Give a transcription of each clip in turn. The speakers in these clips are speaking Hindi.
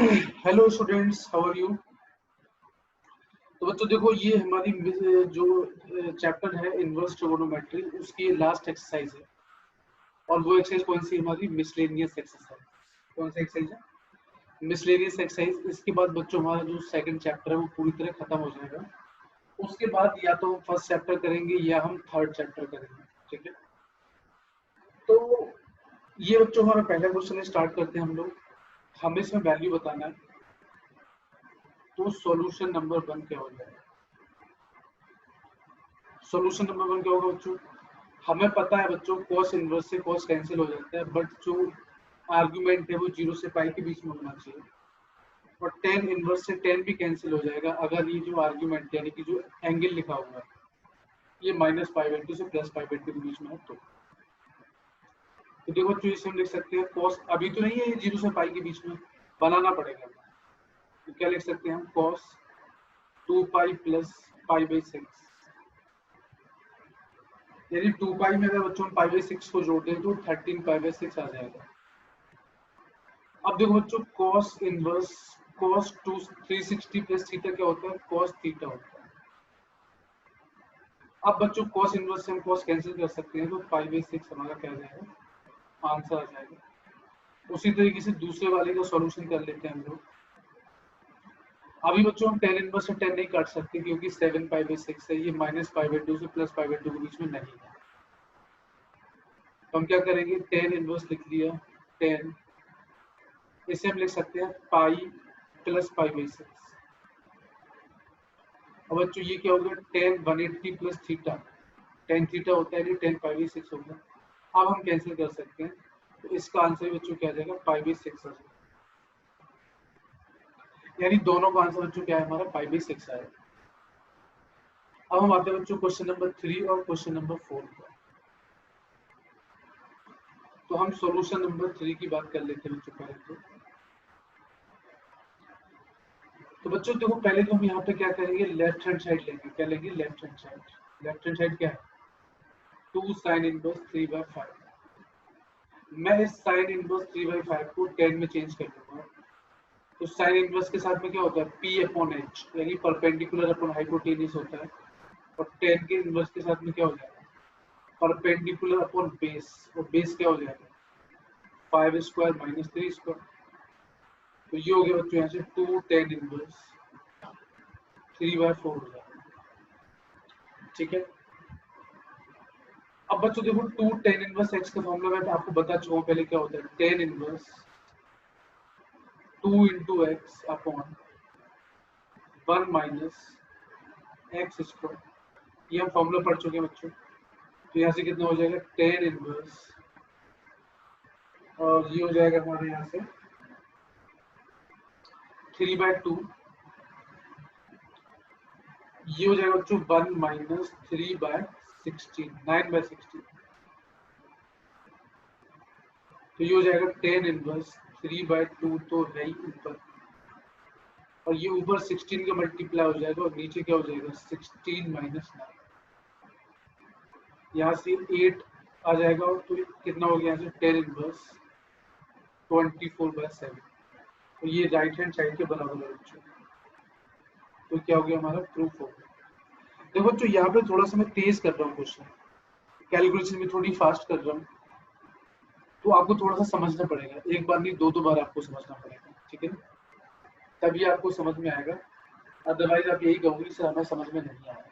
Hello students, how are you. तो बच्चों देखो, ये हमारी जो चैप्टर है इनवर्स ट्रिगोनोमेट्री, उसकी लास्ट एक्सरसाइज है। और वो एक्सरसाइज कौन सी है? हमारी मिसलेनियस एक्सरसाइज। कौन सी एक्सरसाइज है? Miscellaneous exercise. इसके बाद बच्चों हमारा जो सेकंड चैप्टर है वो पूरी तरह खत्म हो जाएगा। उसके बाद या तो हम फर्स्ट चैप्टर करेंगे या हम थर्ड चैप्टर करेंगे। ठीक है, तो ये बच्चों हमारा पहला क्वेश्चन स्टार्ट करते हैं हम लोग। हमें इसमें वैल्यू बताना है। तो सॉल्यूशन नंबर 1 क्या हो जाएगा? सॉल्यूशन नंबर 1 क्या होगा बच्चों? हमें पता है बच्चों, कॉस इनवर्स से कॉस कैंसिल हो जाता है, बट जो आर्गुमेंट है वो 0 से पाई के बीच में होना चाहिए। और टेन इनवर्स से टेन भी कैंसिल हो जाएगा अगर ये जो आर्गुमेंट यानी कि जो एंगल लिखा हुआ है ये -π/2 से +π/2 के बीच में है। तो देखो, तो इसे हम लिख सकते हैं कॉस, अभी तो नहीं है ये 0 से पाई के बीच में, बनाना पड़ेगा। तो क्या लिख सकते हैं हम? कॉस 2π + π/6, यानी 2π में अगर बच्चों हम π/6 को जोड़ दें तो 13π/6 आ जाएगा। अब देखो बच्चों, cos इनवर्स cos 360 + थीटा क्या होता है? cos थीटा होता है। अब बच्चों cos इनवर्स से हम cos कैंसिल कर सकते हैं, तो π/6 हमारा क्या आ जाएगा? आंसर आ जाएगा। उसी तरीके से दूसरे वाले का सॉल्यूशन कर लेते हैं हम लोग। अभी बच्चों हम tan इनवर्स से tan नहीं काट सकते क्योंकि 7π/6 है, ये -π/2 से +π/2 के बीच में नहीं है। तो हम क्या करेंगे? tan इनवर्स लिख लिया, tan, इसे हम लिख सकते हैं पाई + π/6। अब बच्चों ये क्या होगा? tan 180 + थीटा, tan थीटा होता है, tan π/6 होगा। अब हम कैंसिल कर सकते हैं, तो इसका आंसर बच्चों क्या आ जाएगा? π/6 आ जाएगा। यानी दोनों का आंसर बच्चों क्या है हमारा? π/6 आएगा। अब हम आते हैं बच्चों क्वेश्चन नंबर 3 और क्वेश्चन नंबर 4 पर। तो हम सॉल्यूशन नंबर 3 की बात कर लेते हैं बच्चों पहले। तो बच्चों देखो, पहले तो हम यहाँ पे क्या करेंगे? लेफ्ट हैंड साइड लेंगे। क्या लेंगे? Left hand side. Left hand side क्या है? 2 sin इनवर्स 3/5। मैं इस sin इनवर्स 3/5 को 10 में चेंज कर लूंगा। तो sin इनवर्स के साथ में क्या होता है? P/H, यानी परपेंडिकुलर अपॉन हाइपोटेन्यूज होता है। और 10 के इनवर्स के साथ में क्या हो जाएगा? Perpendicular upon base. और बेस क्या हो जाएगा? 5² - 3²। तो ये हो गया बच्चों यहाँ से 2 tan इनवर्स 3/4 हो जाएगा। ठीक है, अब बच्चों देखो, 2 tan इनवर्स x का फॉर्मूला मैं आपको बता चुका हूँ पहले क्या होता है। tan inverse 2 × x upon 1 - x²। ये हम फॉर्मूला पढ़ चुके हैं बच्चों। तो यहाँ से कितना हो जाएगा? tan इनवर्स, और ये हो जाएगा हमारे यहाँ से 3/2। ये हो जाएगा बच्चों 1 - 3/16, 9/16। तो ये हो जाएगा tan इनवर्स 3/2 तो है ही ऊपर, और ये ऊपर 16 का मल्टीप्लाई हो जाएगा और नीचे क्या हो जाएगा? 16 - 9। यहाँ से 8 आ जाएगा, और तो कितना हो गया? यहाँ से tan इनवर्स 24/7। तो ये राइट हैंड साइड के बराबर है बच्चों। तो क्या हो गया हमारा? प्रूफ हो गया। देखो बच्चों, यहाँ पे थोड़ा सा मैं तेज कर रहा हूँ क्वेश्चन, कैलकुलेशन में थोड़ी फास्ट कर रहा हूँ, तो आपको थोड़ा सा समझना पड़ेगा। एक बार नहीं, 2 बार आपको समझना पड़ेगा। ठीक है ना? तभी आपको समझ में आएगा। अदरवाइज आप यही कहोगे सर हमें समझ में नहीं आया।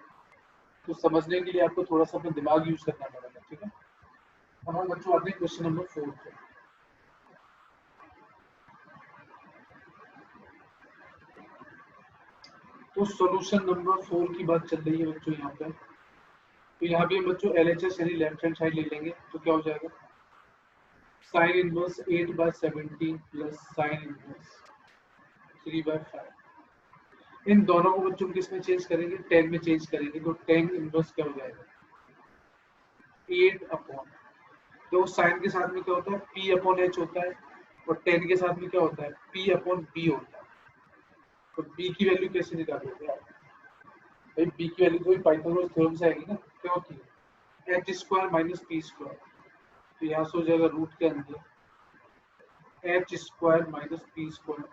तो समझने के लिए आपको थोड़ा सा अपना दिमाग यूज करना पड़ेगा। ठीक है, अब हम बच्चों आते हैं क्वेश्चन नंबर 4 पे। तो सॉल्यूशन नंबर 4 की बात चल रही है बच्चों यहाँ पे। तो यहाँ भी हम बच्चों LHS यानी लेफ्ट हैंड साइड ले लेंगे। तो क्या हो जाएगा? sin inverse 8/17 plus sin inverse 3/5। इन दोनों को बच्चों किस में चेंज करेंगे? 10 में चेंज करेंगे। तो tan इनवर्स क्या हो जाएगा? 8 अपॉन, तो साइन के साथ में क्या होता है? P/H होता है, और 10 के साथ में क्या होता है? P/B होता है। तो B की वैल्यू कैसे निकालोगे आप? भाई B की वैल्यू तो पाइथागोरस थ्योरम से आएगी ना। क्या होती है? h² - p²। तो यहाँ से हो जाएगा रूट के अंदर h² - p²।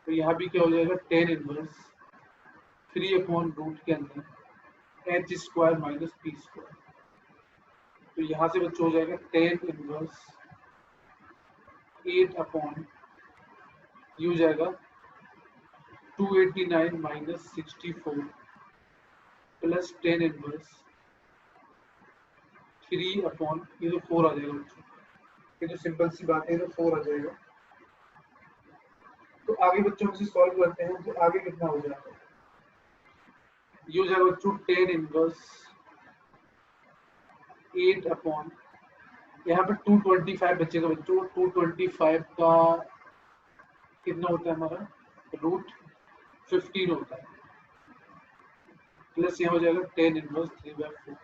तो यहाँ भी क्या हो जाएगा, टेन इनवर्स 3/रूट के अंदर H square minus P square. तो यहाँ से बच्चों हो जाएगा टेन इनवर्स 8 ये हो जाएगा 289 माइनस 64 प्लस टेन इनवर्स 3 ये तो 4 आ जाएगा बच्चों, ये तो सिंपल सी बात है, तो 4 आ जाएगा। तो आगे बच्चों से सॉल्व करते हैं, तो आगे कितना हो जाएगा, ये हो जाएगा बच्चों टेन इनवर्स 8 यहाँ पे 225 बचेगा बच्चों। 225 का कितना होता है हमारा, रूट 15 होता है, प्लस यहाँ हो जाएगा टेन इनवर्स 3/4।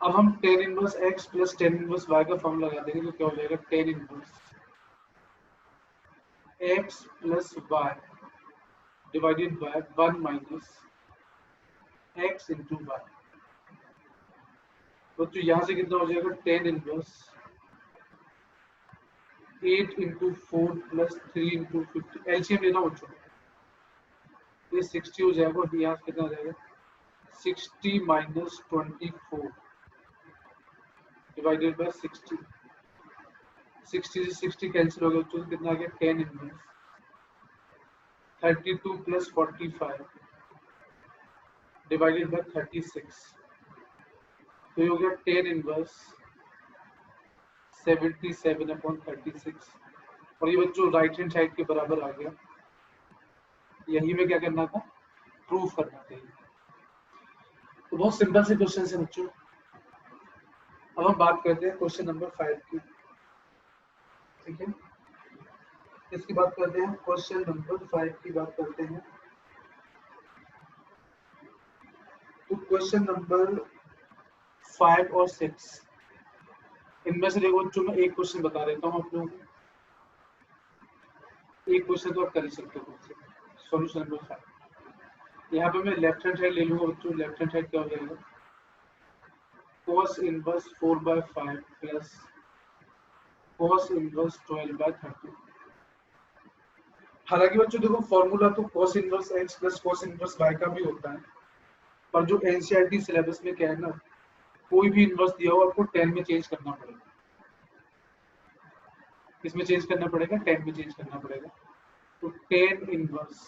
अब हम tan inverse x plus tan inverse y का फॉर्म लगा देंगे, तो क्या हो जाएगा, tan inverse x plus y divided by 1 minus x into y. तो यहाँ से कितना हो जाएगा, tan inverse 8 into 4 plus 3 into 50, LCM लेना बच्चों, ये 60 हो जाएगा। और यहाँ कितना हो जाएगा, 60 माइनस 24 डिवाइडेड बाय 60, 60 से 60 कैंसिल हो गया बच्चों, कितना आ गया, tan inverse 32 plus 45 divided by 36। तो ये हो गया टेन इनवर्स 77/36। और ये बच्चों राइट हैंड साइड के बराबर आ गया। यही में क्या करना था, प्रूव करना था। तो बहुत सिंपल से क्वेश्चन है बच्चों। अब हम बात करते हैं क्वेश्चन नंबर 5 की, ठीक है। इसकी बात करते हैं, क्वेश्चन नंबर 5 की बात करते हैं। तो क्वेश्चन नंबर 5 और 6 इनमें से देखो बच्चों, मैं एक क्वेश्चन बता देता हूँ आप लोगों को, एक क्वेश्चन तो आप कर ही सकते हो खुद से। सॉल्यूशन नंबर 5, यहाँ पे मैं लेफ्ट हैंड साइड ले लूंगा बच्चों। लेफ्ट हैंड साइड क्या हो जाएगा, cos inverse 4/5 plus cos inverse 12/30। हालांकि बच्चों देखो फॉर्मूला तो cos inverse x plus cos inverse y का भी होता है, पर जो एनसीईआरटी सिलेबस में क्या है ना, कोई भी इनवर्स दिया हो आपको 10 में चेंज करना पड़ेगा। किसमें चेंज करना पड़ेगा, 10 में चेंज करना पड़ेगा। तो 10 इनवर्स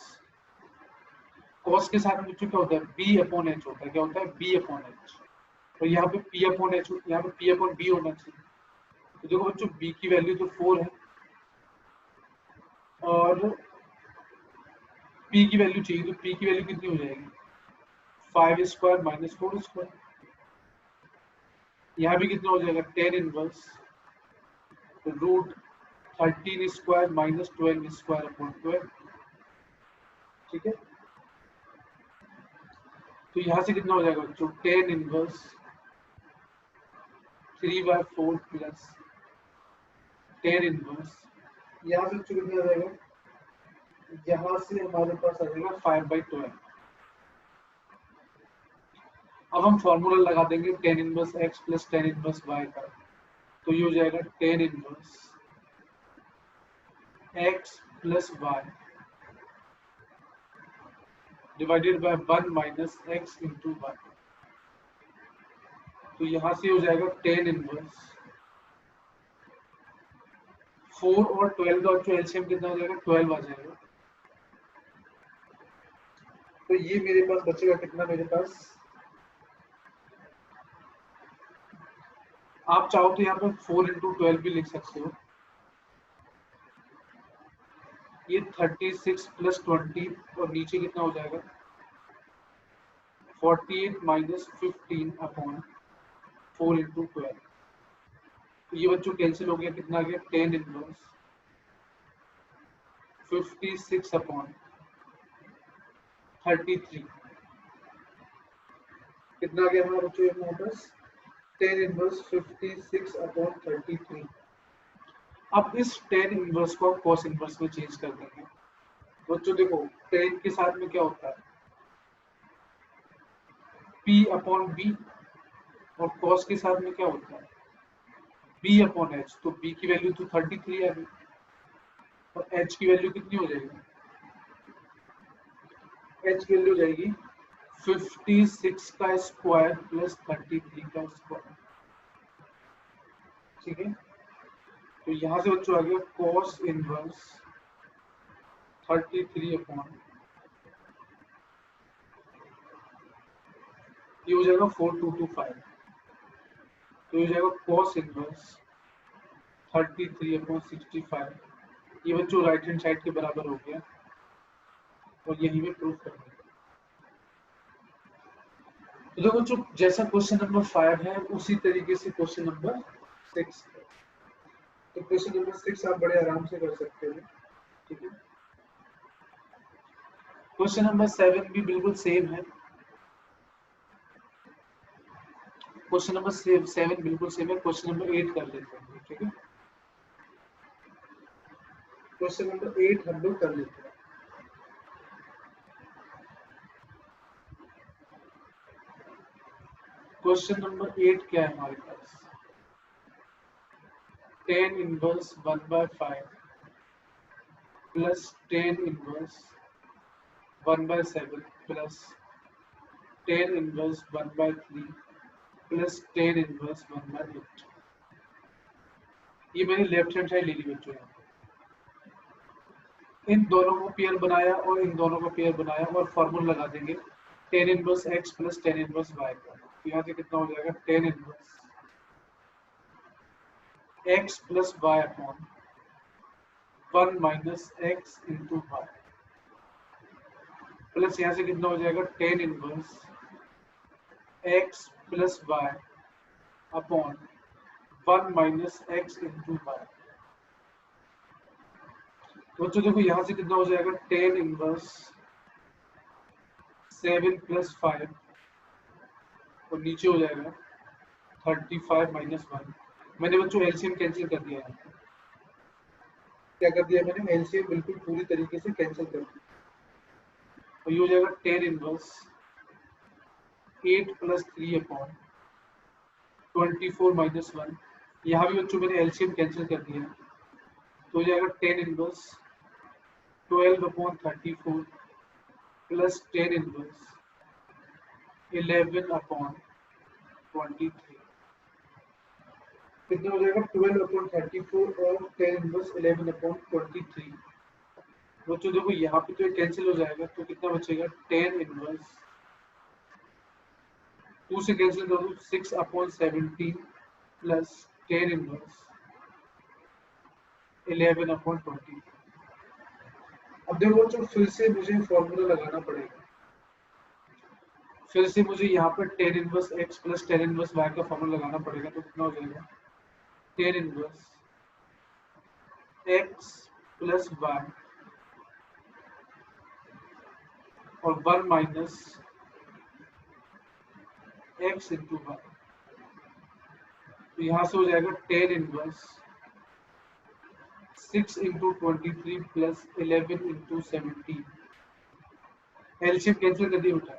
cos के साथ में क्या होता है, b/h होता है। क्या होता है, b/h। और यहाँ पे p/h, यहाँ पे p/b होना चाहिए। तो देखो बच्चों b की वैल्यू तो 4 है और p की वैल्यू चाहिए, तो p की वैल्यू कितनी हो जाएगी, 5 स्क्वायर माइनस 4 स्क्वायर। यहाँ भी कितना हो जाएगा, 10 inverse root 13 square minus 12 square upon 12, ठीक है। तो यहाँ से कितना हो जाएगा बच्चों, 10 इनवर्स 3/4 प्लस 10 इनवर्स, यहाँ से कितना आ जाएगा, यहाँ से हमारे पास आ जाएगा 5/12। अब हम फॉर्मूला लगा देंगे 10 inverse x plus 10 inverse y का। तो ये हो जाएगा 10 inverse x plus y divided by 1 minus x into y। तो यहाँ से हो जाएगा 10 इनवर्स 4 और 12 का जो एलसीएम कितना हो जाएगा, 12 आ जाएगा। तो ये मेरे पास बचेगा कितना, मेरे पास आप चाहो तो यहाँ पर 4 इंटू 12 भी लिख सकते हो। ये 36 प्लस 20 और नीचे कितना हो जाएगा, 48 माइनस 15 अपॉन 4 इंटू 12। तो ये बच्चों कैंसिल हो गया, कितना आ गया, 10 इनवर्स 56 अपॉन 33। कितना आ गया हमारा बच्चों, यहाँ पास 10 इनवर्स 56 अपॉन 33। अब इस 10 इनवर्स को cos इनवर्स में चेंज कर देंगे। बच्चों देखो 10 के साथ में क्या होता है, p/b, और cos के साथ में क्या होता है, b/h। तो b की वैल्यू तो 33 है अभी, और h की वैल्यू कितनी हो जाएगी? h की वैल्यू हो जाएगी 56 का स्क्वायर प्लस 33 का स्क्वायर। ठीक है, तो यहाँ से बच्चों आ गया cos इनवर्स 33 अपॉन, ये हो जाएगा 4225, तो ये हो जाएगा cos इनवर्स 33 अपॉन 65। ये बच्चों राइट हैंड साइड के बराबर हो गया और यही में प्रूफ कर दिया। तो देखो बच्चों, जैसा क्वेश्चन नंबर 5 है उसी तरीके से क्वेश्चन नंबर 6 है। तो क्वेश्चन नंबर 6 आप बड़े आराम से कर सकते हो। ठीक है, क्वेश्चन नंबर 7 भी बिल्कुल सेम है। क्वेश्चन नंबर 7 बिल्कुल सेम है। क्वेश्चन नंबर 8 कर लेते हैं। ठीक है, क्वेश्चन नंबर 8 हम लोग कर लेते हैं। क्वेश्चन नंबर 8 क्या है हमारे पास? tan inverse 1/5 plus tan inverse 1/7 plus tan inverse 1/3 plus tan inverse 1/8। ये मैंने लेफ्ट हैंड साइड ले ली बच्चों। इन दोनों को पेयर बनाया और इन दोनों को पेयर बनाया और फॉर्मूला लगा देंगे tan inverse x plus tan inverse y का। तो यहाँ से कितना हो जाएगा tan inverse x plus y upon 1 minus x into y plus यहाँ से कितना हो जाएगा tan inverse x plus y upon 1 minus x into y। तो देखो यहाँ से कितना हो जाएगा tan इनवर्स 7 प्लस 5 और नीचे हो जाएगा 35 माइनस 1। मैंने बच्चों एलसीएम कैंसिल कर दिया है। क्या कर दिया मैंने? एलसीएम बिल्कुल पूरी तरीके से कैंसिल कर दिया। तो ये हो जाएगा tan inverse 8 plus 3 upon 24 minus 1। यहाँ भी बच्चों मैंने एलसीएम कैंसिल कर दिया। तो हो जाएगा tan inverse 12 upon 34 plus tan inverse 11 upon 23। कितना हो जाएगा? 12 अपॉन 34 और tan इनवर्स 11 अपॉन 23। बच्चों देखो यहाँ पे तो कैंसिल हो जाएगा, तो कितना बचेगा? tan इनवर्स 2 से कैंसिल कर दो 6 upon 17 plus tan inverse 11 upon 20। अब देखो बच्चों फिर से मुझे फॉर्मूला लगाना पड़ेगा। फिर से मुझे यहाँ पर tan inverse x plus tan inverse y का फॉर्मूला लगाना पड़ेगा। तो कितना हो जाएगा? tan inverse x plus y और 1 माइनस x इंटू y। तो यहाँ से हो जाएगा tan inverse 6 into 23 plus 11 into 17। LCM cancel कर दिया बेटा।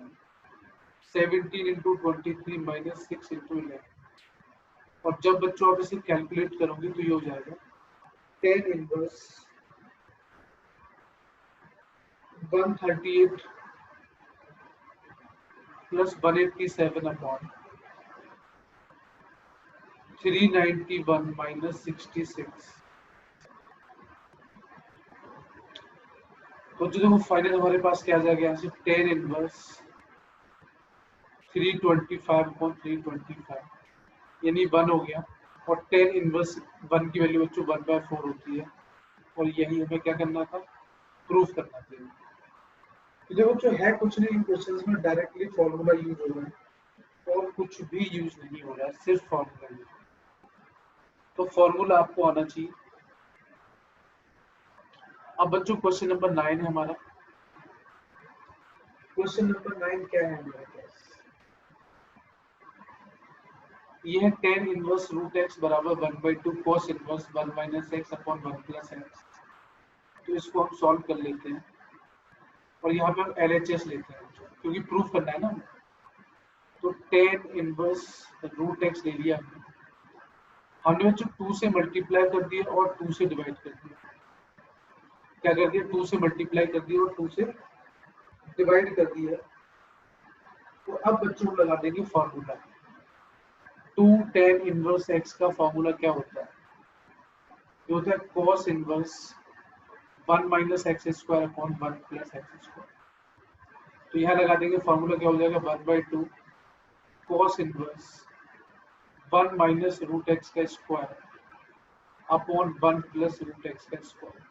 17 इंटू 23 माइनस 6 इंटू 11। और जब बच्चों आप इसे कैलकुलेट करोगे तो ये हो जाएगा tan inverse 138 plus 187 upon 391 minus 66। तो जो देखो फाइनल हमारे पास क्या आ जाएगा? यहाँ से tan इनवर्स 325 अपॉन 325 यानी 1 हो गया। और tan इनवर्स 1 की वैल्यू बच्चों 1/4 होती है और यही हमें क्या करना था? प्रूफ करना था। तो देखो जो है कुछ नहीं, इन क्वेश्चंस में डायरेक्टली फॉर्मूला यूज हो रहा है और कुछ भी यूज नहीं हो रहा है, सिर्फ फॉर्मूला यूज। तो फॉर्मूला आपको आना चाहिए। अब बच्चों क्वेश्चन नंबर 9 है हमारा। क्वेश्चन नंबर 9 क्या है हमारे पास? ये है tan इनवर्स रूट x बराबर 1/2 cos inverse 1 minus x upon 1 plus x। तो इसको हम सॉल्व कर लेते हैं और यहाँ पे हम LHS लेते हैं क्योंकि प्रूफ करना है ना। तो tan इनवर्स रूट x ले लिया हमने बच्चों 2 से मल्टीप्लाई कर दिया और 2 से डिवाइड कर दिया। क्या कर दिया, 2 से मल्टीप्लाई कर दिया और 2 से डिवाइड कर दिया। तो अब बच्चों को लगा देंगे फॉर्मूला। 2 tan इनवर्स x का फॉर्मूला क्या होता है, ये होता है cos inverse 1 minus x square upon 1 plus x square. तो यहाँ लगा देंगे फॉर्मूला क्या हो जाएगा, 1/2 cos inverse 1 minus root X का square upon 1 plus root X का स्क्वायर।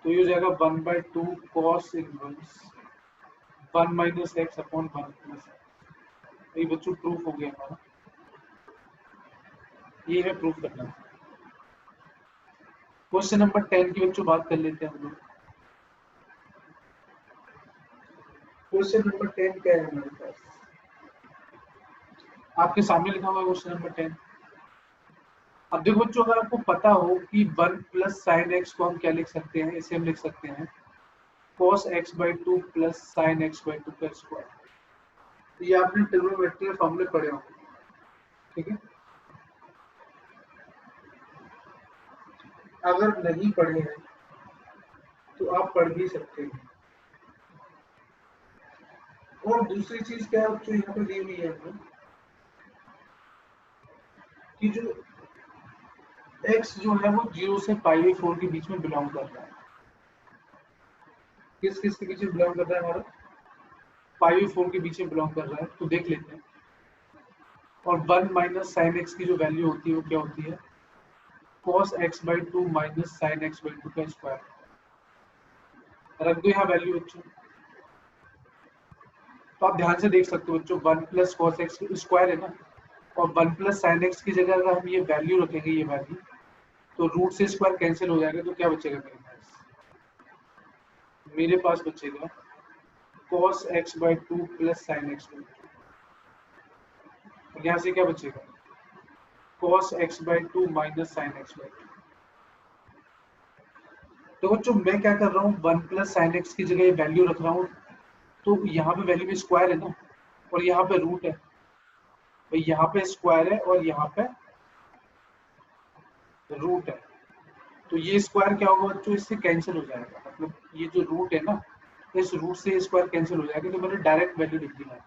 तो ये हो जाएगा 1/2 cos inverse 1 minus X upon 1 plus X. ये बच्चों प्रूफ हो गया हमारा, ये है प्रूफ करना। क्वेश्चन नंबर 10 की बच्चों बात कर लेते हैं हम लोग। क्वेश्चन नंबर 10 क्या है हमारे पास, आपके सामने लिखा हुआ है क्वेश्चन नंबर 10। अब देखो बच्चों, अगर आपको पता हो कि 1 प्लस साइन एक्स को हम क्या लिख सकते हैं, इसे हम लिख सकते हैं cos x/2 plus sign x/2 का स्क्वायर। ये आपने ट्रिग्नोमेट्री के फॉर्मूले पढ़े होंगे, ठीक है। अगर नहीं पढ़े हैं तो आप पढ़ भी सकते हैं। और दूसरी चीज क्या है बच्चों, यहाँ पे दी हुई है हमें कि जो x जो है वो 0 से π/4 के बीच में बिलोंग कर रहा है। किस किस के बीच में बिलोंग कर रहा है, हमारा π/4 के बीच में बिलोंग कर रहा है। तो देख लेते हैं। और 1 माइनस साइन एक्स की जो वैल्यू होती है वो क्या होती है, cos x/2 minus sign x/2 का स्क्वायर। रख दो यहाँ वैल्यू बच्चों। तो आप ध्यान से देख सकते हो बच्चों, 1 प्लस cos x स्क्वायर है ना, और 1 प्लस साइन एक्स की जगह अगर हम ये वैल्यू रखेंगे, ये वैल्यू, तो रूट से स्क्वायर कैंसिल हो जाएगा। तो क्या बचेगा मेरे पास बचेगा cos x/2 plus sign x/2। और यहाँ से क्या बचेगा, cos x/2 minus sign x/2। तो बच्चों मैं क्या कर रहा हूँ, 1 प्लस साइन एक्स की जगह वैल्यू रख रहा हूँ। तो यहाँ पे वैल्यू में स्क्वायर है ना, और यहाँ पे रूट है, तो यहाँ पे स्क्वायर है और यहाँ पे रूट है। तो ये स्क्वायर क्या होगा बच्चों, इससे कैंसिल हो जाएगा। मतलब ये जो रूट है ना, इस रूट से स्क्वायर कैंसिल हो जाएगा। तो मैंने डायरेक्ट वैल्यू लिख दी है,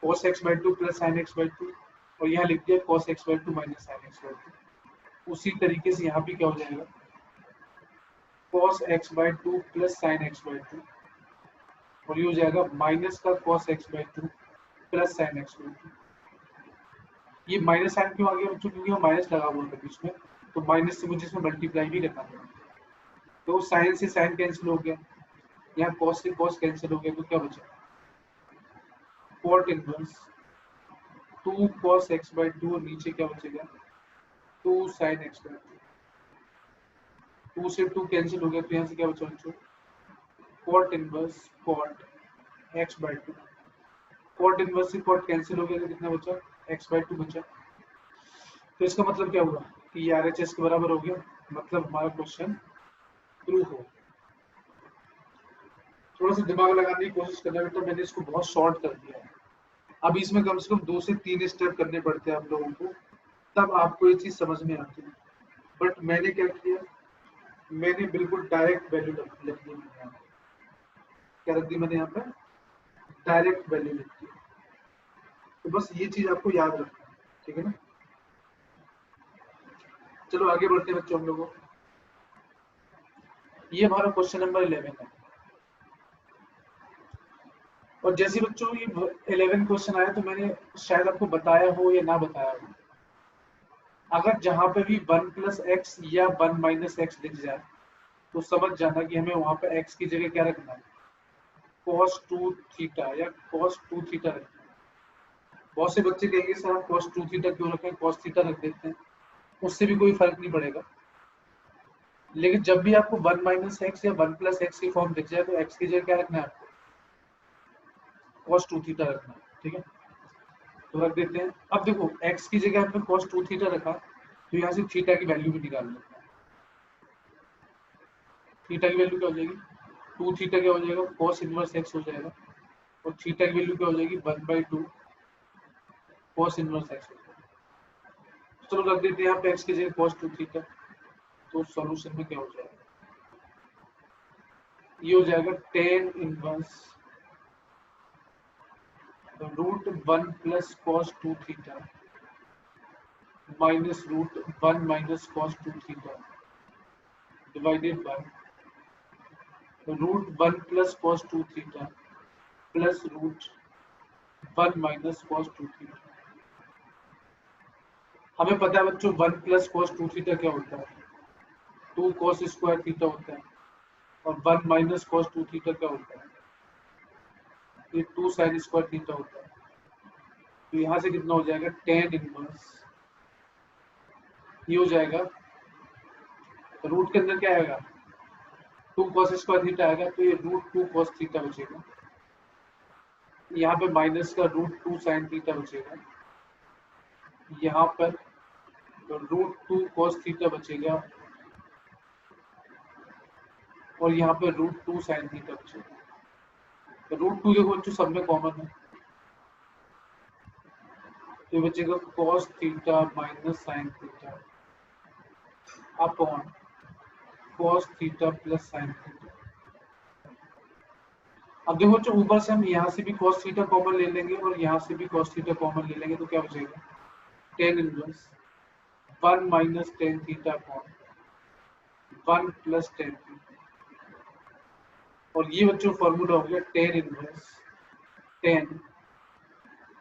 cos x/2 plus sign x/2, और यहाँ लिख दिया cos x/2 minus sign x/2। उसी तरीके से यहाँ भी क्या हो जाएगा, cos x/2 plus sign x/2, और ये हो जाएगा माइनस का cos x/2 plus sign x/2। ये माइनस साइन क्यों आ गया बच्चों, क्योंकि माइनस लगा हुआ था बीच में, तो माइनस से मुझे इसमें मल्टीप्लाई भी करना पड़ा। तो साइन से साइन कैंसिल हो गया, यहाँ cos से cos कैंसिल हो गया। तो क्या बचा, cot इनवर्स 2 cos x/2, और नीचे क्या बचेगा 2 sin x/2। 2 से 2 कैंसिल हो गया, तो यहाँ से क्या बचा बच्चों, cot inverse cot x/2। cot inverse से cot कैंसिल हो गया, तो कितना बचा, x/2 बचा। तो इसका मतलब क्या हुआ कि ये RHS के बराबर हो गया। मतलब हमारा क्वेश्चन प्रूफ हो। थोड़ा सा दिमाग लगाने की कोशिश करना बेटा, मैंने इसको बहुत शॉर्ट कर दिया है। अब इसमें कम से कम 2 से 3 स्टेप करने पड़ते हैं आप लोगों को, तब आपको ये चीज समझ में आती है। बट मैंने क्या किया, मैंने बिल्कुल डायरेक्ट वैल्यू रख दी। क्या रख दी मैंने यहाँ पे, डायरेक्ट वैल्यू लिख दी। तो बस ये चीज आपको याद रखना है, ठीक है ना। चलो आगे बढ़ते हैं बच्चों हम लोगों। ये हमारा क्वेश्चन नंबर 11 है। और जैसे बच्चों ये 11 क्वेश्चन आया, तो मैंने शायद आपको बताया हो या ना बताया हो, अगर जहां पे भी 1 प्लस एक्स या 1 माइनस एक्स दिख जाए, तो समझ जाना कि हमें वहां पे x की जगह क्या रखना है, cos 2 थीटा या cos 2 थीटा रखना है। बहुत से बच्चे कहेंगे सर हम cos 2 थीटा क्यों रखें, cos थीटा रख देते हैं, उससे भी कोई फर्क नहीं पड़ेगा। लेकिन जब भी आपको 1 माइनस एक्स या 1 प्लस एक्स की फॉर्म दिख जाए, तो x की जगह क्या रखना है आपको, cos 2 थीटा रखना है, ठीक है। तो रख देते हैं। अब देखो x की जगह हमने cos 2 थीटा रखा, तो यहाँ से थीटा की वैल्यू भी निकाल लेते हैं। थीटा की वैल्यू क्या हो जाएगी, 2 थीटा क्या हो जाएगा, cos इनवर्स x हो जाएगा, और थीटा की वैल्यू क्या हो जाएगी, 1/2 cos इनवर्स x हो जाएगा। चलो रख देते हैं यहाँ पे x की जगह cos 2 थीटा। तो सॉल्यूशन में क्या हो जाएगा, ये हो जाएगा tan inverse root 1 plus cos 2 theta minus root 1 minus cos 2 theta divided by root 1 plus cos 2 theta plus root 1 minus cos 2 theta. हमें पता है बच्चों 1 प्लस कॉस 2 थीटा क्या होता है, 2 कॉस स्क्वायर थीटा होता है, और 1 माइनस कॉस 2 थीटा क्या होता है, ये 2 साइन स्क्वायर थीटा होता है। तो यहाँ से कितना हो जाएगा टेन इनवर्स, ये हो जाएगा रूट के अंदर क्या आएगा 2 कॉस स्क्वायर थीटा आएगा, तो ये रूट 2 कॉस थीटा बचेगा। यहाँ पे माइनस का रूट 2 साइन थीटा बचेगा, यहाँ पर रूट 2 कॉस थीटा बचेगा, और यहाँ पे रूट 2 साइन थीटा बचेगा। तो रूट 2 देखो बच्चों सब में कॉमन है, तो बचेगा cos theta minus sine theta upon cos theta plus sine theta. अब देखो बच्चों ऊपर से हम यहाँ से भी कॉस थीटा कॉमन ले लेंगे और यहाँ से भी कॉस थीटा कॉमन ले लेंगे, तो क्या बचेगा tan inverse 1 minus tan theta upon 1 plus tan theta. और ये बच्चों फॉर्मूला हो गया tan inverse 10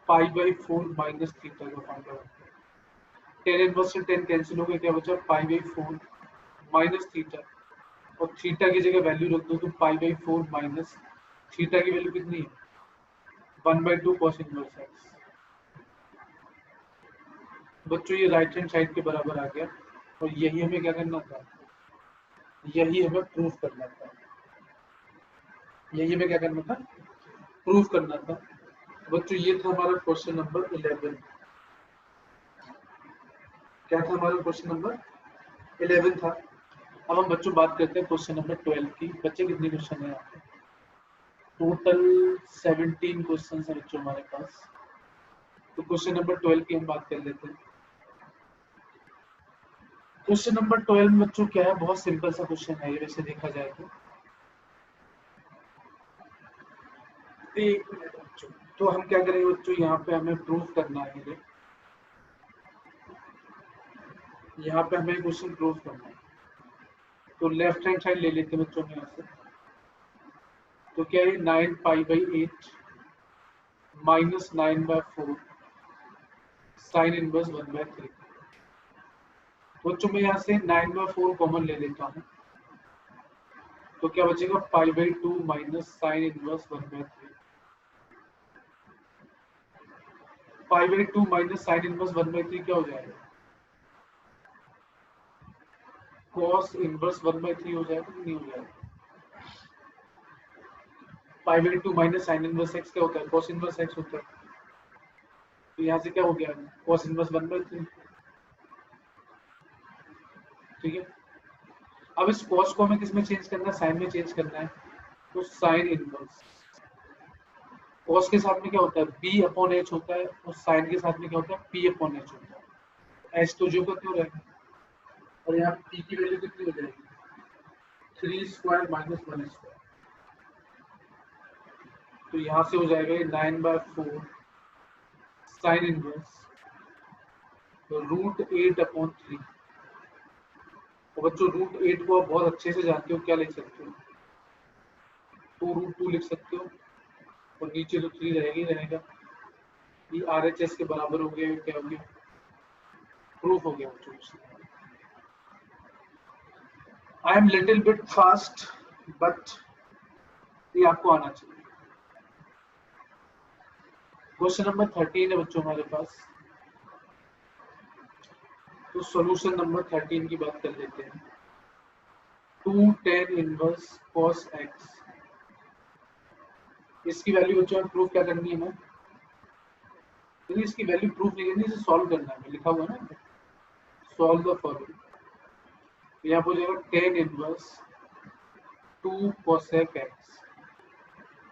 pi by 4 minus theta का फॉर्मूला। टेन इनवर्स से 10 कैंसिल हो गया, क्या बचा पाई बाई 4 माइनस थीटा, और थीटा की जगह वैल्यू रख दो तो पाई बाई 4 माइनस थीटा की वैल्यू कितनी है 1/2 कॉस इनवर्स एक्स। बच्चों ये राइट हैंड साइड के बराबर आ गया, और यही हमें क्या करना था, यही हमें प्रूफ करना था, यही हमें क्या करना था प्रूफ करना था। बच्चों ये था हमारा क्वेश्चन नंबर 11। क्या था हमारा क्वेश्चन नंबर 11 था। अब हम बच्चों बात करते हैं क्वेश्चन नंबर 12 की। बच्चे कितने क्वेश्चन है यहाँ पे, टोटल 17 क्वेश्चन है बच्चों हमारे पास। तो क्वेश्चन नंबर 12 की हम बात कर लेते हैं। क्वेश्चन नंबर 12 बच्चों क्या है, बहुत सिंपल सा क्वेश्चन है ये वैसे देखा जाए तो। एक मिनट बच्चों, तो हम क्या करेंगे बच्चों, यहाँ पे हमें प्रूफ करना है ये, यहाँ पे हमें क्वेश्चन प्रूफ करना है। तो लेफ्ट हैंड साइड ले लेते हैं बच्चों में यहाँ से। तो क्या है 9 pi by 8 minus 9/4 sine inverse 1/3। बच्चों में यहाँ से 9/4 कॉमन ले लेता हूँ, तो क्या बचेगा पाई by 2 minus sine inverse 1/3। Pi by 2 minus sine inverse 1/3 क्या हो जाएगा कॉस इनवर्स 1/3 हो जाएगा कि नहीं हो जाएगा। पाई by 2 minus sine inverse x क्या होता है कॉस इनवर्स एक्स होता है, तो यहाँ से क्या हो गया कॉस इनवर्स 1/3। ठीक है, अब इस कॉस को हमें किस में चेंज करना है, साइन में चेंज करना है। तो साइन इनवर्स कॉस के साथ में क्या होता है बी अपॉन एच होता है, और साइन के साथ में क्या होता है पी अपॉन एच होता है। एच तो जो का क्यों रहेगा, और यहाँ पी की वैल्यू कितनी हो जाएगी 3 स्क्वायर माइनस 1 स्क्वायर। तो यहाँ से हो जाएगा 9/4 साइन इनवर्स रूट 8 अपॉन 3। और बच्चों रूट 8 को आप बहुत अच्छे से जानते हो, क्या लिख सकते हो 2√2 लिख सकते हो, और नीचे तो 3 रहेगा ही रहेगा। ये RHS के बराबर हो गया, क्या हो गया प्रूफ हो गया बच्चों। I am little bit fast but ये आपको आना चाहिए। क्वेश्चन नंबर 13 है बच्चों हमारे पास। तो सॉल्यूशन नंबर 13 की बात कर लेते हैं। 2 tan इनवर्स cos x, इसकी वैल्यू बच्चों में प्रूफ क्या करनी है हमें, तो इसकी वैल्यू प्रूफ नहीं करनी, इसे सॉल्व करना है, लिखा हुआ है ना सॉल्व द फॉलोइंग। यहाँ पर हो जाएगा tan इनवर्स 2 cosec x।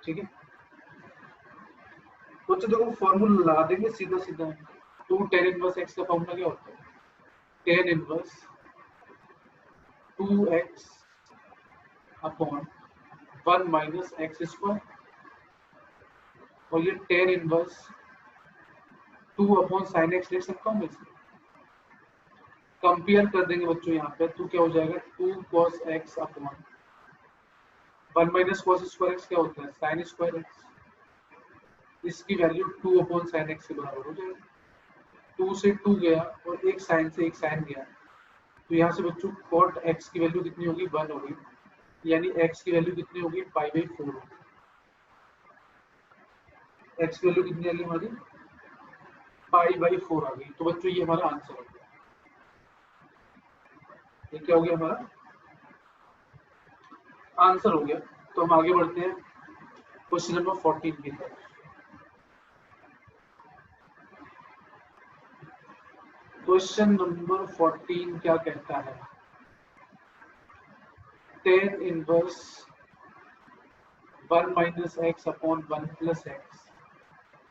ठीक है, तो देखो फॉर्मूला लगा देंगे सीधा सीधा। 2 tan इनवर्स x का फॉर्मूला क्या होता है tan inverse 2x upon 1 minus x square, और ये tan inverse 2 upon sine x लिख सकता हूँ मैं इसे। कंपेयर कर देंगे बच्चों यहाँ पे, तो क्या हो जाएगा 2 cos x upon 1 minus cos square x क्या होता है साइन स्क्वायर एक्स, इसकी वैल्यू 2 अपॉन साइन एक्स के बराबर हो जाएगी। 2 से 2 गया और एक साइन से एक साइन गया, तो यहाँ से बच्चों cot x की वैल्यू कितनी होगी 1 होगी, यानी x की वैल्यू कितनी होगी पाई बाई 4 होगी। x की वैल्यू कितनी आ गई हमारी पाई बाई 4 आ गई। तो बच्चों ये हमारा आंसर हो गया। ये क्या हो गया हमारा आंसर हो गया। तो हम आगे बढ़ते हैं क्वेश्चन नंबर 14 की तरफ। क्वेश्चन नंबर 14 क्या कहता है, tan inverse 1 minus X upon 1 plus x,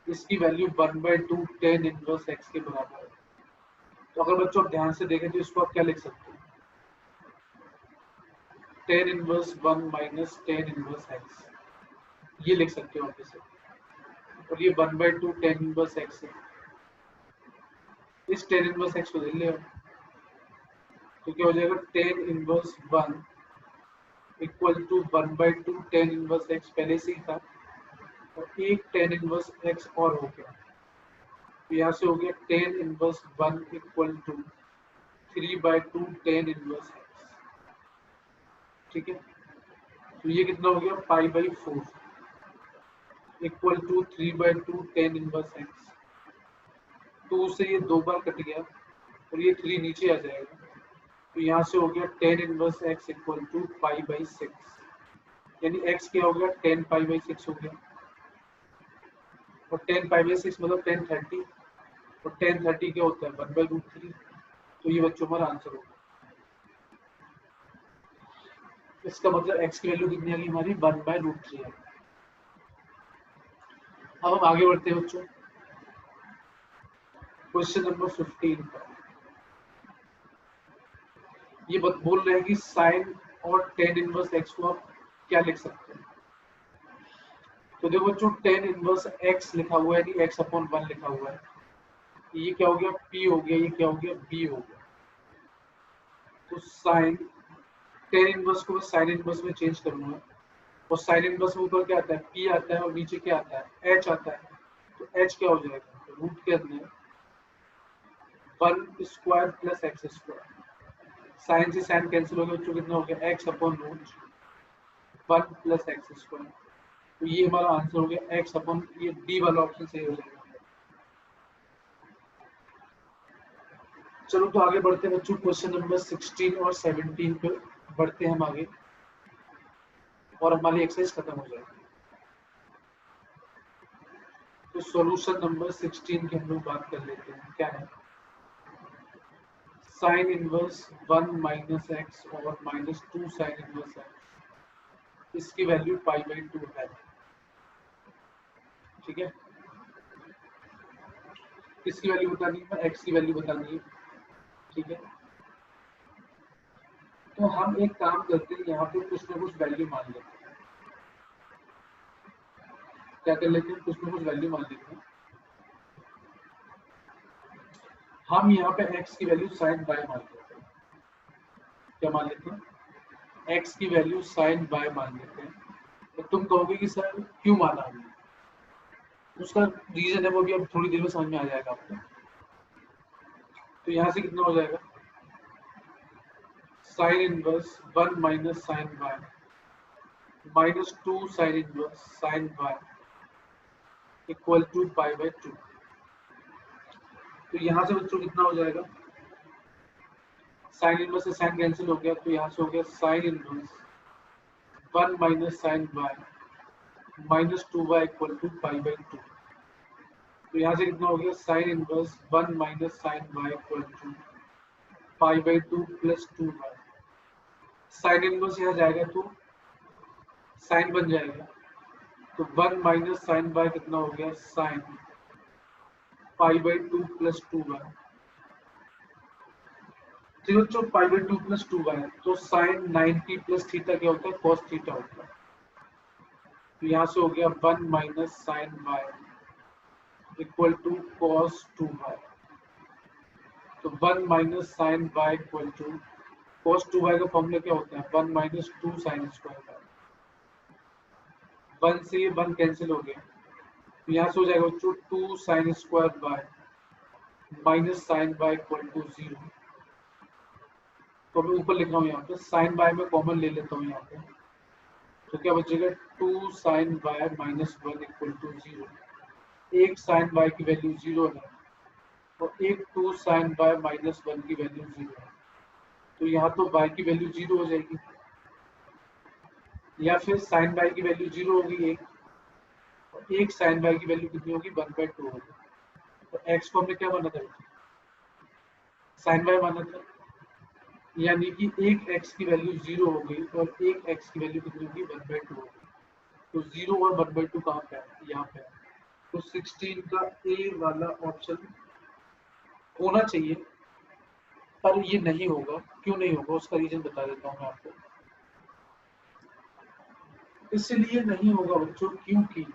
इसकी वैल्यू 1/2 tan इनवर्स एक्स के बराबर है। तो अगर बच्चों आप ध्यान से देखें तो इसको आप क्या लिख सकते हैं, tan inverse 1 minus tan inverse x, ये लिख सकते हो आप इसे, और ये 1/2 tan इनवर्स एक्स है। इस tan इनवर्स एक्स को ले लिया, तो क्या हो जाएगा tan inverse 1 equal to 1/2 tan inverse x पहले से ही था, और एक tan इनवर्स एक्स और हो गया, तो यहाँ से हो गया tan inverse 1 equal to 3/2 tan inverse x. ठीक है, तो ये कितना हो गया pi by 4 equal to 3/2 tan inverse x. 2 से ये 2 बार कट गया और ये 3 नीचे आ जाएगा, तो यहाँ से हो गया tan inverse x equal to pi by 6, यानी x क्या हो गया 10 पाई बाई 6 हो गया, और 10 पाई बाई 6 मतलब 10/30, और 10/30 क्या होता है 1/√3। तो ये बच्चों हमारा आंसर होगा। इसका मतलब x की वैल्यू कितनी आ गई हमारी 1/√3 है। अब हम आगे बढ़ते हैं बच्चों क्वेश्चन नंबर 15 पर। ये बोल रहे हैं कि साइन और tan इनवर्स x को आप क्या लिख सकते हैं। तो देखो बच्चों tan इनवर्स x लिखा हुआ है, x अपॉन 1 लिखा हुआ है, ये क्या हो गया p हो गया, ये क्या हो गया b हो गया। तो साइन tan इनवर्स को मैं साइन इनवर्स में चेंज करूंगा, और साइन इनवर्स में ऊपर क्या आता है p आता है, और नीचे क्या आता है h आता है। तो h क्या हो जाएगा, तो रूट के अंदर 1 square plus x square, sine से साइन कैंसिल हो गया बच्चों, कितना हो गया x upon root 1 plus x square. तो ये हमारा आंसर हो गया x अपॉन, ये डी वाला ऑप्शन सही हो जाएगा। चलो तो आगे बढ़ते हैं बच्चों क्वेश्चन नंबर 16 और 17 पे बढ़ते हैं हम आगे, और हमारी एक्सरसाइज खत्म हो जाएगी। तो सॉल्यूशन नंबर 16 की हम लोग बात कर लेते हैं। क्या है, साइन इनवर्स 1 माइनस एक्स और माइनस 2 साइन इनवर्स एक्स, इसकी वैल्यू पाई बाई 2 है। ठीक है, किसकी वैल्यू बतानी है, एक्स की वैल्यू बतानी है। ठीक है, तो हम एक काम करते हैं, यहाँ पे कुछ ना कुछ वैल्यू मान लेते हैं। क्या कर लेते हैं, कुछ ना कुछ वैल्यू मान लेते हैं। हम यहाँ पे x की वैल्यू साइन बाय मान लेते हैं। क्या मान लेते हैं, x की वैल्यू साइन बाय मान लेते हैं। तो तुम कहोगे कि सर क्यों माना हमने, उसका रीजन है वो भी अब थोड़ी देर में समझ में आ जाएगा आपको। तो यहाँ से कितना हो जाएगा, sine inverse 1 minus sine by minus 2 sine inverse sine by equal to pi by 2। तो यहाँ से बच्चों कितना हो जाएगा, साइन इनवर्स से साइन कैंसिल हो गया, तो यहाँ से हो गया sine inverse 1 minus sine by minus 2y equal to pi by 2। तो यहाँ से कितना हो गया, sine inverse 1 minus sine y equal to pi by 2 plus 2y। Sine inverse यहाँ जाएगा तो साइन बन जाएगा, तो 1 माइनस साइन y कितना हो गया sine pi by 2 plus 2y। ठीक बच्चों, पाई बाई 2 प्लस 2y, तो साइन 90 प्लस थीटा क्या होता है, कॉस थीटा होता है। तो यहाँ से हो गया 1 minus sine y equal to cos 2y। तो 1 minus sine y equal to cos 2y का फॉर्मूला क्या होता है? 1 माइनस 2 साइन स्क्वायर वाई। 1 से 1 कैंसिल हो गया, तो यहाँ से हो जाएगा बच्चों 2 sine square y minus sine y equal to 0। तो मैं ऊपर लिख रहा हूँ यहाँ पे साइन वाई में कॉमन ले लेता हूँ यहाँ पे, तो क्या बचेगा 2 sine y minus 1 equal to 0। एक साइन वाई की वैल्यू 0 है और एक 2 साइन वाई माइनस 1 की वैल्यू 0 है, तो यहाँ तो वाई की वैल्यू 0 हो जाएगी, या फिर साइन वाई की वैल्यू 0 होगी एक, और एक साइन वाई की वैल्यू कितनी होगी? 1/2 होगी। तो एक्स को हमने क्या माना था? साइन वाई माना था, यानी कि एक एक्स की वैल्यू 0 हो गई और एक एक्स की वैल्यू कितनी होगी? 1/2 होगी। तो 0 और 1/2 कहाँ पे है? यहाँ पे है। तो 16 का ए वाला ऑप्शन होना चाहिए, पर ये नहीं होगा। क्यों नहीं होगा उसका रीजन बता देता हूँ मैं आपको। इसलिए नहीं होगा बच्चों क्योंकि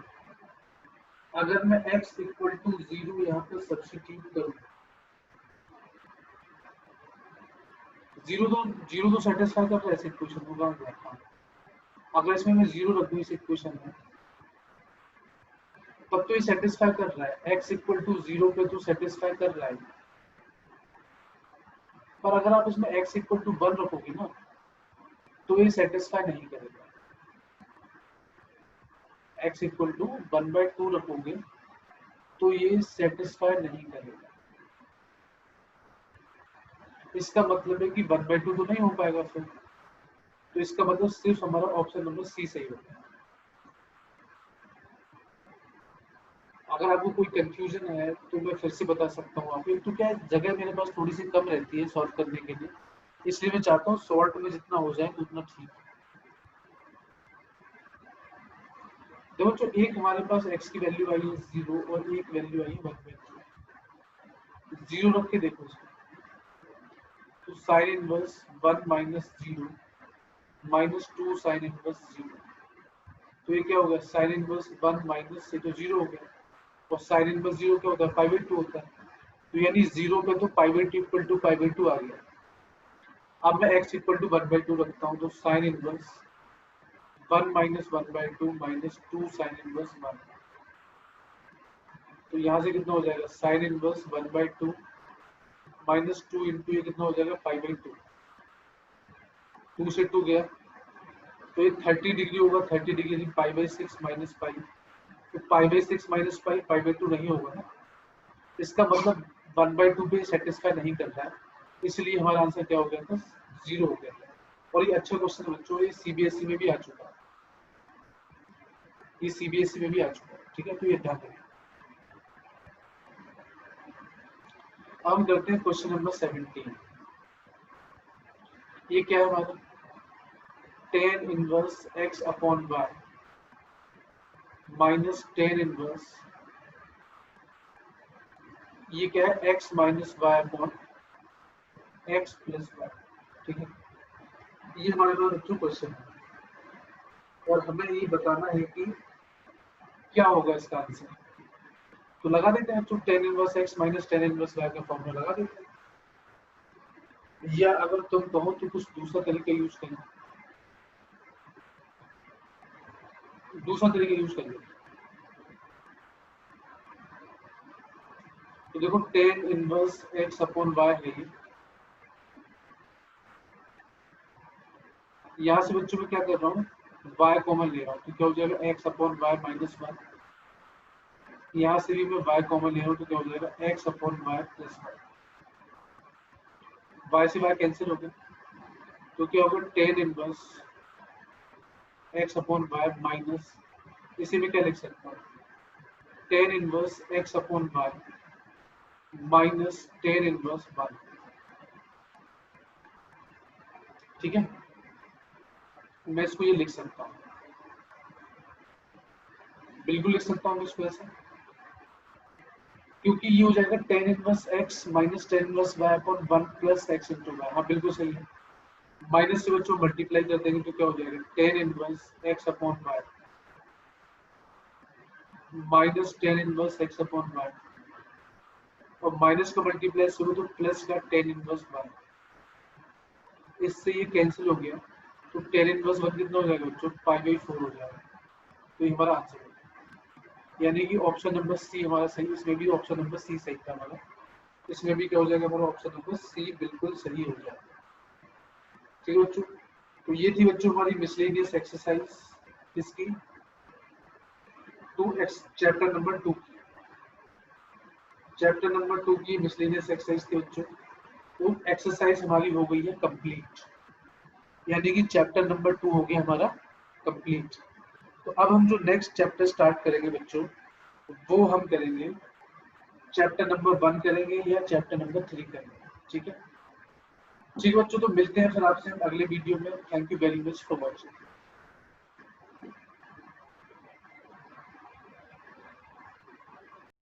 अगर मैं x इक्वल टू 0 यहाँ पे सब्स्टिट्यूट करूँ, जीरो तो सेटिस्फाई कर रहा है इस इक्वेशन को। अगर इसमें मैं 0 रख दूँ इस इक्वेशन में, तब तो ये सेटिस्फाई कर रहा है। x इक्वल टू 0 पे तो सेटिस्फाई कर रहा है, पर अगर आप इसमें x इक्वल टू 1 रखोगे ना, तो ये सेटिस्फाई नहीं करेगा। x इक्वल टू 1/2 रखोगे तो ये सेटिस्फाई नहीं करेगा। इसका मतलब है कि 1/2 तो नहीं हो पाएगा फिर, तो इसका मतलब सिर्फ हमारा ऑप्शन नंबर सी सही होगा। अगर आपको कोई कंफ्यूजन है तो मैं फिर से बता सकता हूँ आपको। तो क्या है, जगह मेरे पास थोड़ी सी कम रहती है सॉल्व करने के लिए, इसलिए मैं चाहता हूँ सॉल्व में जितना हो जाए उतना ठीक है। देखो जो एक हमारे पास x की वैल्यू आई है 0 और एक वैल्यू आई है 1/2, 0 रख के देखो इसको, तो sign inverse 1 minus 0 minus 2 sine inverse 0। तो ये क्या होगा? साइन इनवर्स 1 माइनस से तो 0 हो गया, और साइन इनवर्स 0 क्या होता है? π/2 होता है। तो यानी 0 पे तो π/2 इक्वल टू π/2 आ गया। अब मैं x इक्वल टू 1/2 रखता हूँ, तो sign inverse 1 minus 1/2 minus 2 sine inverse 1। तो यहाँ से कितना हो जाएगा? साइन इनवर्स 1/2 माइनस 2 इंटू ये कितना हो जाएगा? π/2। 2 से 2 गया तो ये 30 डिग्री होगा। 30 डिग्री π/6 माइनस पाई, तो π/6 माइनस पाई π/2 नहीं होगा ना। इसका मतलब 1/2 पे सेटिस्फाई नहीं कर रहा है, इसलिए हमारा आंसर क्या हो गया था? 0 हो गया। और ये अच्छा क्वेश्चन बच्चों, ये सीबीएसई में भी आ चुका है, ये सीबीएसई में भी आ चुका है। ठीक है, तो ये ध्यान रखें। अब हम करते हैं क्वेश्चन नंबर 17। ये क्या है हमारा? tan inverse x upon y minus tan inverse, ये क्या है? x minus y upon x plus y. ठीक है, ये हमारे पास बच्चों क्वेश्चन है, और हमें ये बताना है कि क्या होगा इसका आंसर। तो लगा देते हैं तो tan inverse x minus tan inverse y का फॉर्मूला लगा देते हैं, या अगर तुम कहो तो कुछ दूसरा तरीका यूज करें, दूसरा तरीका यूज करिए। तो देखो tan inverse x upon y है ये, यहाँ से बच्चों में क्या कर रहा हूँ? y कॉमन ले रहा हूँ, तो क्या हो जाएगा? x upon y minus 1। यहाँ से भी मैं y कॉमन ले रहा हूँ, तो क्या हो जाएगा? x upon y plus 1। y से y कैंसिल हो गया, तो क्या होगा? tan inverse x upon y minus, इसी में क्या लिख सकता हूँ? tan inverse x upon y minus tan inverse 1। ठीक है, मैं इसको ये लिख सकता हूँ, बिल्कुल लिख सकता हूँ इसको ऐसे, क्योंकि ये हो जाएगा tan inverse x minus tan inverse y upon 1 plus x into y. हाँ बिल्कुल सही है। माइनस से बच्चों मल्टीप्लाई कर देंगे तो क्या हो जाएगा? tan inverse x upon y minus tan inverse x upon y, और माइनस का मल्टीप्लाई शुरू तो प्लस का टेन इनवर्स वाई, इससे ये कैंसिल हो गया, तो टेन इनवर्स वन कितना हो जाएगा बच्चों, पाई बाई फोर हो जाएगा। तो ये हमारा आंसर है, यानी कि ऑप्शन नंबर सी हमारा सही, इसमें भी ऑप्शन नंबर सी सही था हमारा, इसमें भी क्या हो जाएगा हमारा ऑप्शन नंबर सी बिल्कुल सही हो जाएगा। ठीक है बच्चों, तो ये थी बच्चों हमारी मिसलेनियस एक्सरसाइज इसकी चैप्टर नंबर 2 की, चैप्टर नंबर 2 की मिसलेनियस एक्सरसाइज थी बच्चों। तो एक्सरसाइज हमारी हो गई है कंप्लीट, यानी कि चैप्टर नंबर 2 हो गया हमारा कंप्लीट। तो अब हम जो नेक्स्ट चैप्टर स्टार्ट करेंगे बच्चों, वो हम करेंगे चैप्टर नंबर 1 करेंगे या चैप्टर नंबर 3 करेंगे। ठीक है, ठीक है बच्चों, तो मिलते हैं फिर आपसे अगले वीडियो में। Thank you very much for watching.